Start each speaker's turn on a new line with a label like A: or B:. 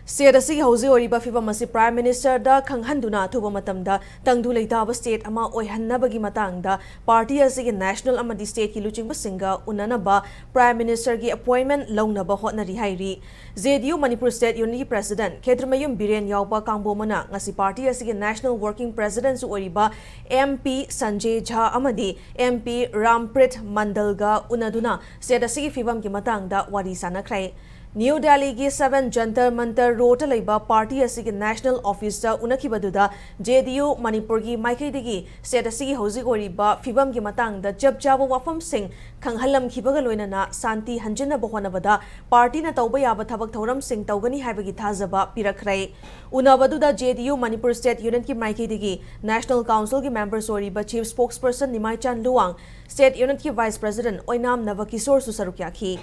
A: State asigi hausi oriba fibam asi Prime Minister da khanghanduna thuba matamda tangdu leitaba state ama oihannabagi matangda party asigi national amadi state ki luchingba singa unanaba Prime Minister gi appointment launaba hotnari hairi ZDU Manipur State Unity President Khetramayum Biren yauba kangbomana ngasi party asigi national working president su oriba MP Sanjay Jha amadi MP Ramprit Mandalga unaduna state asigi fibam ki matangda wari sanakrai New Delhi ki 7 Jantar Mantar Road laiba party asigi national office da unakibaduda JDU Manipur gi maikaidagi state asigi hausi oriba fibam gi matang da jabjaba wafam sing khanghalam khibaga loinana santi hanjina bohonabada party na tauba yaba thabak thoram sing taugani haibagi thazaba pirakrai unabaduda JDU Manipur State Union ki maikaidagi National Council ki members oriba chief spokesperson Nimai Chan Luang State Unit ki vice president Oinam Navakisor su sarukyakhi